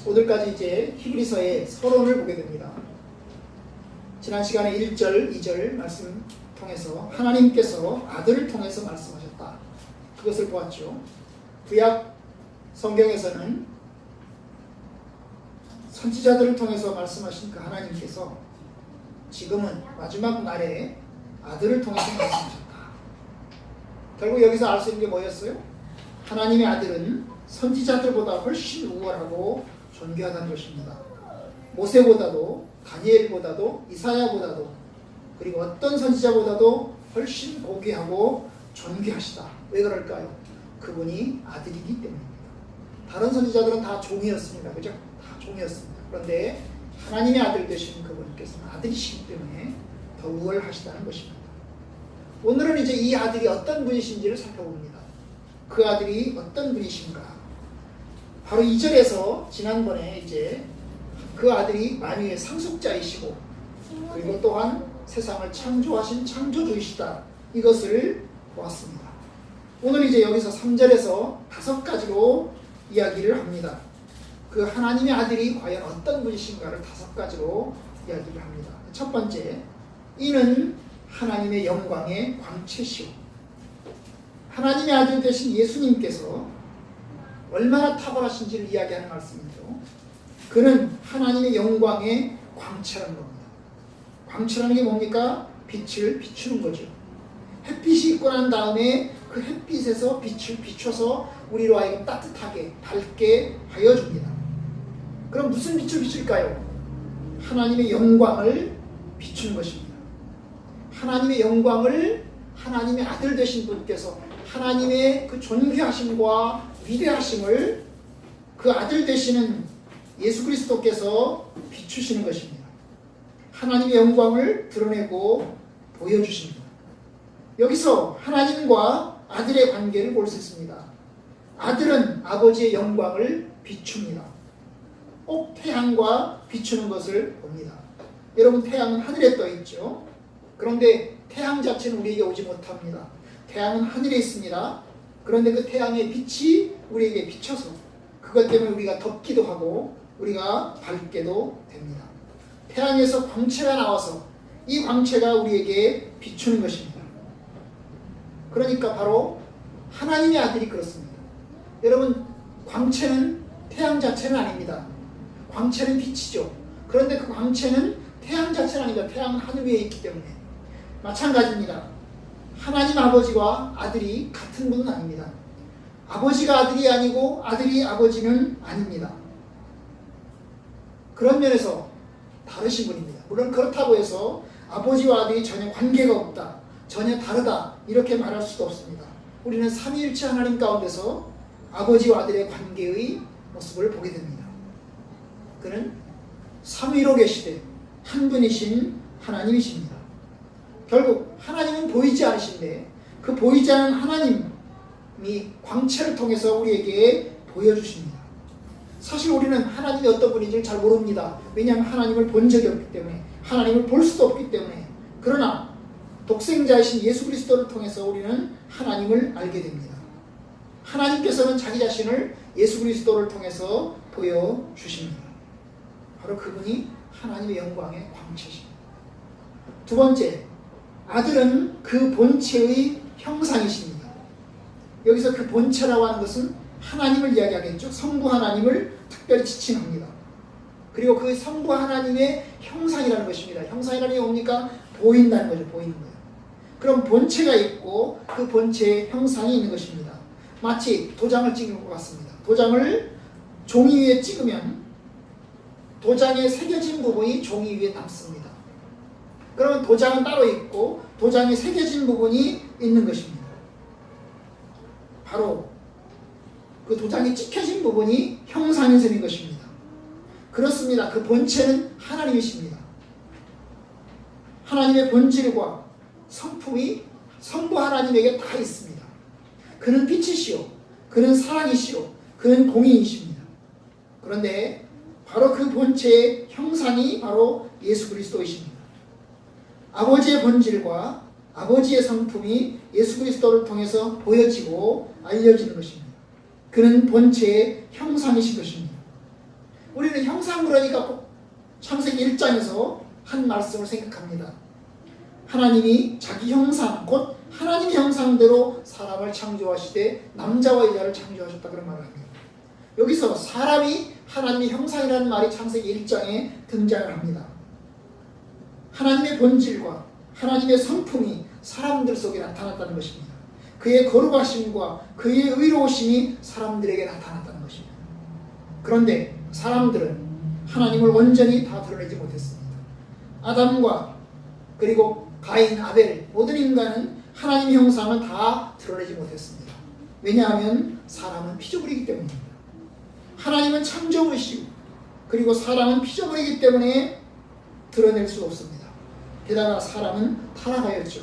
오늘까지 이제 히브리서의 서론을 보게 됩니다. 지난 시간에 1절, 2절 말씀 통해서 하나님께서 아들을 통해서 말씀하셨다. 그것을 보았죠. 구약 성경에서는 선지자들을 통해서 말씀하신 그 하나님께서 지금은 마지막 날에 아들을 통해서 말씀하셨다. 결국 여기서 알 수 있는 게 뭐였어요? 하나님의 아들은 선지자들보다 훨씬 우월하고 존귀하다는 것입니다. 모세보다도 다니엘보다도 이사야보다도 그리고 어떤 선지자보다도 훨씬 고귀하고 존귀하시다. 왜 그럴까요? 그분이 아들이기 때문입니다. 다른 선지자들은 다 종이었습니다. 그죠? 다 종이었습니다. 그런데 하나님의 아들 되신 그분께서는 아들이시기 때문에 더 우월하시다는 것입니다. 오늘은 이제 이 아들이 어떤 분이신지를 살펴봅니다. 그 아들이 어떤 분이신가? 바로 2절에서 지난번에 이제 그 아들이 만유의 상속자이시고 그리고 또한 세상을 창조하신 창조주이시다. 이것을 보았습니다. 오늘 이제 여기서 3절에서 5가지로 이야기를 합니다. 그 하나님의 아들이 과연 어떤 분이신가를 5가지로 이야기를 합니다. 첫 번째, 이는 하나님의 영광의 광채시오. 하나님의 아들 되신 예수님께서 얼마나 탁월하신지를 이야기하는 말씀이죠. 그는 하나님의 영광의 광채라는 겁니다. 광채라는 게 뭡니까? 빛을 비추는 거죠. 햇빛이 있고 난 다음에 그 햇빛에서 빛을 비춰서 우리로 하여금 따뜻하게 밝게 하여 줍니다. 그럼 무슨 빛을 비출까요? 하나님의 영광을 비추는 것입니다. 하나님의 영광을 하나님의 아들 되신 분께서 하나님의 그 존귀하심과 위대하심을 그 아들 되시는 예수 그리스도께서 비추시는 것입니다. 하나님의 영광을 드러내고 보여주십니다. 여기서 하나님과 아들의 관계를 볼 수 있습니다. 아들은 아버지의 영광을 비춥니다. 꼭 태양과 비추는 것을 봅니다. 여러분, 태양은 하늘에 떠 있죠. 그런데 태양 자체는 우리에게 오지 못합니다. 태양은 하늘에 있습니다. 그런데 그 태양의 빛이 우리에게 비쳐서 그것 때문에 우리가 덥기도 하고 우리가 밝게도 됩니다. 태양에서 광채가 나와서 이 광채가 우리에게 비추는 것입니다. 그러니까 바로 하나님의 아들이 그렇습니다. 여러분, 광채는 태양 자체는 아닙니다. 광채는 빛이죠. 그런데 그 광채는 태양 자체는 아닙니다. 태양은 하늘 위에 있기 때문에. 마찬가지입니다. 하나님 아버지와 아들이 같은 분은 아닙니다. 아버지가 아들이 아니고 아들이 아버지는 아닙니다. 그런 면에서 다르신 분입니다. 물론 그렇다고 해서 아버지와 아들이 전혀 관계가 없다, 전혀 다르다 이렇게 말할 수도 없습니다. 우리는 삼위일체 하나님 가운데서 아버지와 아들의 관계의 모습을 보게 됩니다. 그는 삼위로 계시되 한 분이신 하나님이십니다. 결국 하나님은 보이지 않으신데 그 보이지 않은 하나님이 광채를 통해서 우리에게 보여주십니다. 사실 우리는 하나님이 어떤 분인지를 잘 모릅니다. 왜냐하면 하나님을 본 적이 없기 때문에, 하나님을 볼 수도 없기 때문에. 그러나 독생자이신 예수 그리스도를 통해서 우리는 하나님을 알게 됩니다. 하나님께서는 자기 자신을 예수 그리스도를 통해서 보여주십니다. 바로 그분이 하나님의 영광의 광채십니다. 두 번째, 아들은 그 본체의 형상이십니다. 여기서 그 본체라고 하는 것은 하나님을 이야기하겠죠. 성부 하나님을 특별히 지칭합니다. 그리고 그 성부 하나님의 형상이라는 것입니다. 형상이라는 게 뭡니까? 보인다는 거죠. 보이는 거예요. 그럼 본체가 있고 그 본체의 형상이 있는 것입니다. 마치 도장을 찍는 것 같습니다. 도장을 종이 위에 찍으면 도장에 새겨진 부분이 종이 위에 남습니다. 그러면 도장은 따로 있고 도장에 새겨진 부분이 있는 것입니다. 바로 그 도장이 찍혀진 부분이 형상인 셈인 것입니다. 그렇습니다. 그 본체는 하나님이십니다. 하나님의 본질과 성품이 성부 하나님에게 다 있습니다. 그는 빛이시오, 그는 사랑이시오, 그는 공의이십니다. 그런데 바로 그 본체의 형상이 바로 예수 그리스도이십니다. 아버지의 본질과 아버지의 성품이 예수 그리스도를 통해서 보여지고 알려지는 것입니다. 그는 본체의 형상이신 것입니다. 우리는 형상 그러니까 꼭 창세기 1장에서 한 말씀을 생각합니다. 하나님이 자기 형상, 곧 하나님의 형상대로 사람을 창조하시되 남자와 여자를 창조하셨다 그런 말을 합니다. 여기서 사람이 하나님의 형상이라는 말이 창세기 1장에 등장을 합니다. 하나님의 본질과 하나님의 성품이 사람들 속에 나타났다는 것입니다. 그의 거룩하심과 그의 의로우심이 사람들에게 나타났다는 것입니다. 그런데 사람들은 하나님을 온전히 다 드러내지 못했습니다. 아담과 그리고 가인, 아벨 모든 인간은 하나님의 형상을 다 드러내지 못했습니다. 왜냐하면 사람은 피조물이기 때문입니다. 하나님은 창조물이시고 그리고 사람은 피조물이기 때문에 드러낼 수 없습니다. 게다가 사람은 타락하였죠.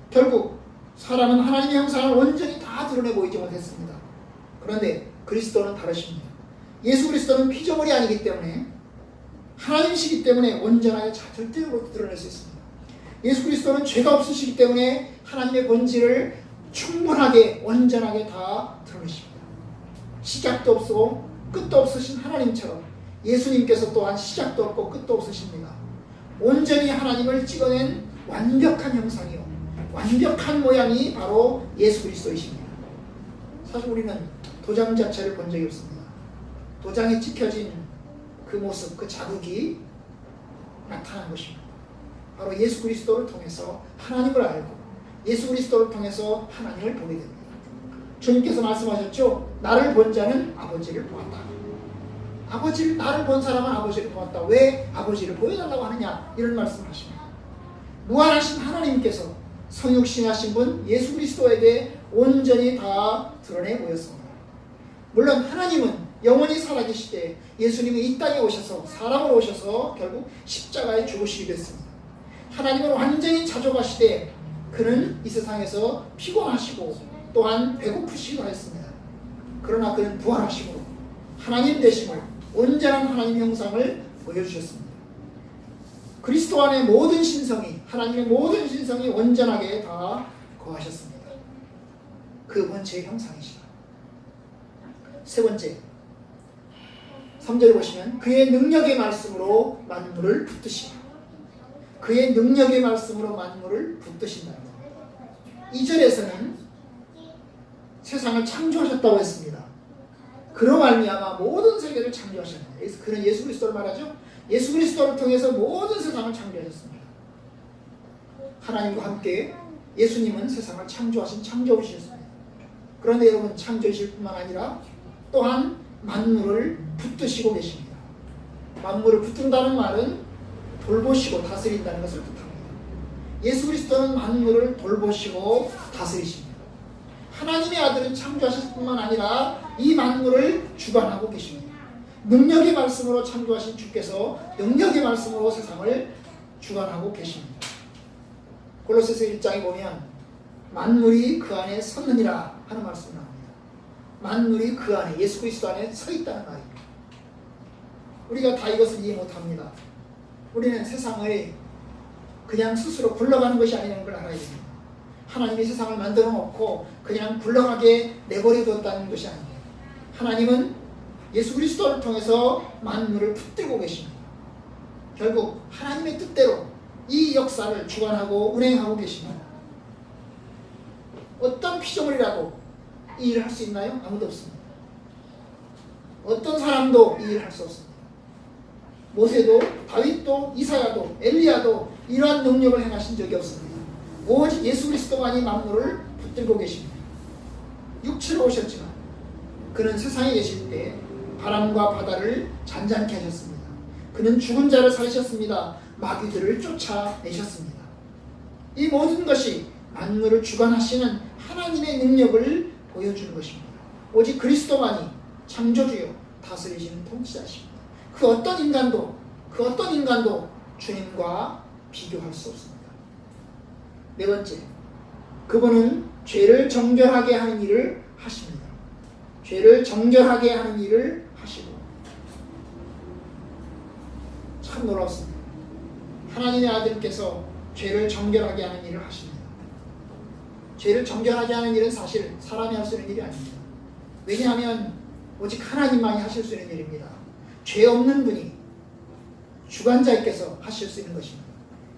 결국 사람은 하나님의 형상을 온전히 다 드러내 보이지 못했습니다. 그런데 그리스도는 다르십니다. 예수 그리스도는 피조물이 아니기 때문에 하나님이시기 때문에 온전하게 절대적으로 드러낼 수 있습니다. 예수 그리스도는 죄가 없으시기 때문에 하나님의 본질을 충분하게 온전하게 다 드러내십니다. 시작도 없고 끝도 없으신 하나님처럼 예수님께서 또한 시작도 없고 끝도 없으십니다. 온전히 하나님을 찍어낸 완벽한 형상이요 완벽한 모양이 바로 예수 그리스도이십니다. 사실 우리는 도장 자체를 본 적이 없습니다. 도장에 찍혀진 그 모습, 그 자국이 나타난 것입니다. 바로 예수 그리스도를 통해서 하나님을 알고 예수 그리스도를 통해서 하나님을 보게 됩니다. 주님께서 말씀하셨죠. 나를 본 자는 아버지를 보았다. 나를 본 사람은 아버지를 보았다. 왜 아버지를 보여달라고 하느냐 이런 말씀을 하십니다. 무한하신 하나님께서 성육신하신 분 예수 그리스도에게 온전히 다 드러내 보였습니다. 물론 하나님은 영원히 살아계시되 예수님은 이 땅에 오셔서 사람으로 오셔서 결국 십자가에 죽으시게 됐습니다. 하나님은 완전히 자족하시되 그는 이 세상에서 피곤하시고 또한 배고프시기도 했습니다. 그러나 그는 부활하심으로 하나님 되심을 온전한 하나님 형상을 보여주셨습니다. 그리스도 안에 모든 신성이 하나님의 모든 신성이 온전하게 다 거하셨습니다. 그분 제 형상이시다. 세 번째 3절 보시면 그의 능력의 말씀으로 만물을 붙드시다. 그의 능력의 말씀으로 만물을 붙드신다. 2절에서는 세상을 창조하셨다고 했습니다. 그로 말미암아 모든 세계를 창조하셨습니다. 그래서 그는 예수 그리스도를 말하죠. 예수 그리스도를 통해서 모든 세상을 창조하셨습니다. 하나님과 함께 예수님은 세상을 창조하신 창조주셨습니다. 그런데 여러분 창조주실 뿐만 아니라 또한 만물을 붙드시고 계십니다. 만물을 붙든다는 말은 돌보시고 다스린다는 것을 뜻합니다. 예수 그리스도는 만물을 돌보시고 다스리십니다. 하나님의 아들은 창조하실 뿐만 아니라 이 만물을 주관하고 계십니다. 능력의 말씀으로 창조하신 주께서 능력의 말씀으로 세상을 주관하고 계십니다. 골로새서 1장에 보면 만물이 그 안에 섰느니라 하는 말씀이 나옵니다. 만물이 그 안에 예수 그리스도 안에 서 있다는 말입니다. 우리가 다 이것을 이해 못합니다. 우리는 세상을 그냥 스스로 굴러가는 것이 아니라는 걸 알아야 됩니다. 하나님이 세상을 만들어 놓고 그냥 굴러가게 내버려 뒀다는 것이 아닙니다. 하나님은 예수 그리스도를 통해서 만물을 붙들고 계십니다. 결국 하나님의 뜻대로 이 역사를 주관하고 운행하고 계십니다. 어떤 피조물이라도 이 일을 할 수 있나요? 아무도 없습니다. 어떤 사람도 이 일을 할 수 없습니다. 모세도 다윗도 이사야도 엘리야도 이러한 능력을 행하신 적이 없습니다. 오직 예수 그리스도만이 만물을 붙들고 계십니다. 육체로 오셨지만 그는 세상에 계실 때 바람과 바다를 잔잔케 하셨습니다. 그는 죽은 자를 살리셨습니다. 마귀들을 쫓아내셨습니다. 이 모든 것이 만물을 주관하시는 하나님의 능력을 보여주는 것입니다. 오직 그리스도만이 창조주요 다스리시는 통치자십니다. 그 어떤 인간도 주님과 비교할 수 없습니다. 네 번째, 그분은 죄를 정결하게 하는 일을 하십니다. 죄를 정결하게 하는 일을 하시고 참 놀랍습니다. 하나님의 아들께서 죄를 정결하게 하는 일을 하십니다. 죄를 정결하게 하는 일은 사실 사람이 할 수 있는 일이 아닙니다. 왜냐하면 오직 하나님만이 하실 수 있는 일입니다. 죄 없는 분이 주관자께서 하실 수 있는 것입니다.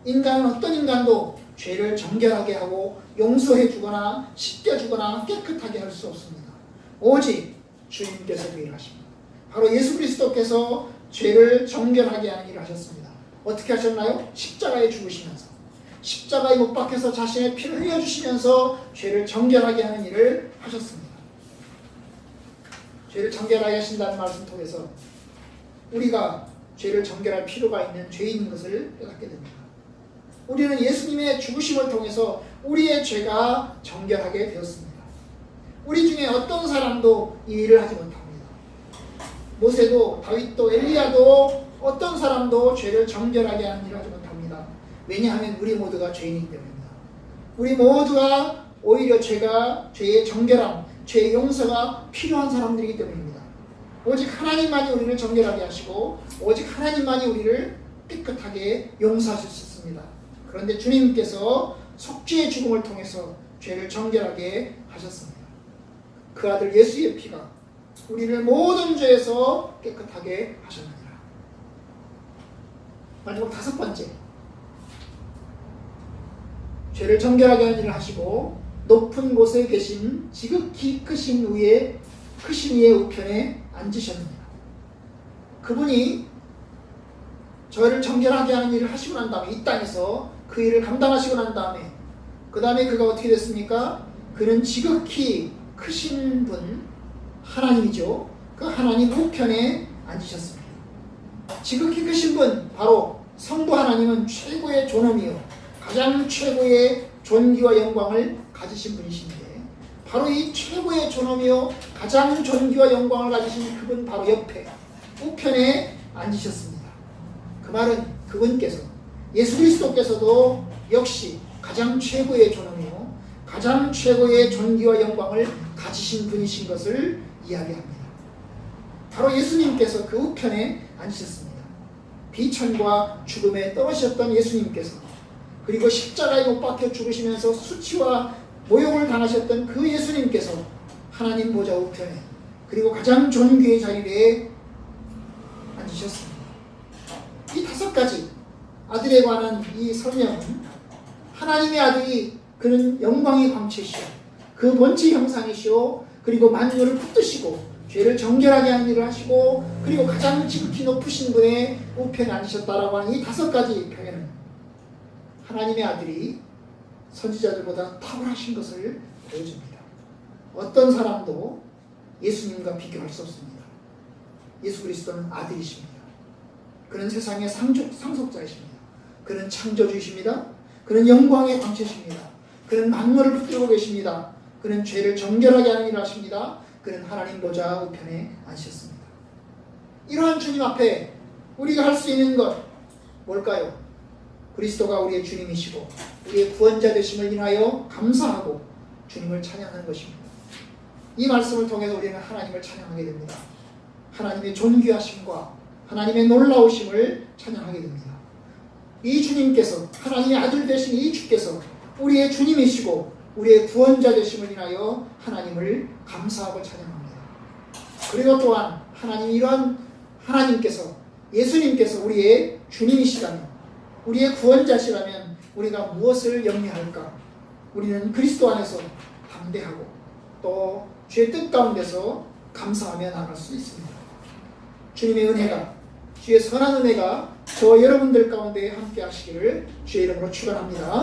인간은 어떤 인간도 죄를 정결하게 하고 용서해 주거나 씻겨 주거나 깨끗하게 할 수 없습니다. 오직 주님께서 그 일을 하십니다. 바로 예수 그리스도께서 죄를 정결하게 하는 일을 하셨습니다. 어떻게 하셨나요? 십자가에 죽으시면서, 십자가에 못 박혀서 자신의 피를 흘려주시면서 죄를 정결하게 하는 일을 하셨습니다. 죄를 정결하게 하신다는 말씀 통해서 우리가 죄를 정결할 필요가 있는 죄인인 것을 깨닫게 됩니다. 우리는 예수님의 죽으심을 통해서 우리의 죄가 정결하게 되었습니다. 우리 중에 어떤 사람도 이 일을 하지 못합니다. 모세도 다윗도 엘리야도 어떤 사람도 죄를 정결하게 하는 일을 하지 못합니다. 왜냐하면 우리 모두가 죄인이기 때문입니다. 우리 모두가 오히려 죄의 정결함, 죄의 용서가 필요한 사람들이기 때문입니다. 오직 하나님만이 우리를 정결하게 하시고 오직 하나님만이 우리를 깨끗하게 용서하실 수 있습니다. 그런데 주님께서 속죄의 죽음을 통해서 죄를 정결하게 하셨습니다. 그 아들 예수의 피가 우리를 모든 죄에서 깨끗하게 하셨느니라. 마지막 다섯 번째, 죄를 정결하게 하는 일을 하시고 높은 곳에 계신 지극히 크신 이의 우편에 앉으셨느니라. 그분이 저를 정결하게 하는 일을 하시고 난 다음에 이 땅에서 그 일을 감당하시고 난 다음에 그 다음에 그가 어떻게 됐습니까? 그는 지극히 크신 분 하나님이죠. 그 하나님 우편에 앉으셨습니다. 지극히 크신 분, 바로 성부 하나님은 최고의 존엄이요 가장 최고의 존귀와 영광을 가지신 분이신데, 바로 이 최고의 존엄이요 가장 존귀와 영광을 가지신 그분 바로 옆에 우편에 앉으셨습니다. 그 말은 그분께서, 예수 그리스도께서도 역시 가장 최고의 존엄이요 가장 최고의 존귀와 영광을 가지신 분이신 것을 이야기합니다. 바로 예수님께서 그 우편에 앉으셨습니다. 비천과 죽음에 떨어지셨던 예수님께서, 그리고 십자가에 못 박혀 죽으시면서 수치와 모욕을 당하셨던 그 예수님께서 하나님 보좌 우편에, 그리고 가장 존귀의 자리에 앉으셨습니다. 이 다섯 가지 아들에 관한 이 설명은 하나님의 아들이 그는 영광의 광채시오, 그 본체 형상이시오, 그리고 만물을 붙드시고 죄를 정결하게 하는 일을 하시고 그리고 가장 지극히 높으신 분의 우편에 앉으셨다라고 하는 이 다섯 가지 표현은 하나님의 아들이 선지자들보다 탁월하신 것을 보여줍니다. 어떤 사람도 예수님과 비교할 수 없습니다. 예수 그리스도는 아들이십니다. 그는 세상의 상속자이십니다. 그는 창조주이십니다. 그는 영광의 광채십니다. 그는 만물을 붙들고 계십니다. 그는 죄를 정결하게 하는 일을 하십니다. 그는 하나님 보좌 우편에 앉으셨습니다. 이러한 주님 앞에 우리가 할 수 있는 것 뭘까요? 그리스도가 우리의 주님이시고 우리의 구원자 되심을 인하여 감사하고 주님을 찬양하는 것입니다. 이 말씀을 통해서 우리는 하나님을 찬양하게 됩니다. 하나님의 존귀하심과 하나님의 놀라우심을 찬양하게 됩니다. 이 주님께서, 하나님의 아들 되신 이 주께서 우리의 주님이시고 우리의 구원자 되심을 인하여 하나님을 감사하고 찬양합니다. 그리고 또한 이러한 하나님께서, 예수님께서 우리의 주님이시라면, 우리의 구원자시라면 우리가 무엇을 염려할까? 우리는 그리스도 안에서 담대하고 또 주의 뜻 가운데서 감사하며 나갈 수 있습니다. 주님의 은혜가, 주의 선한 은혜가 저와 여러분들 가운데 함께 하시기를 주의 이름으로 축원합니다.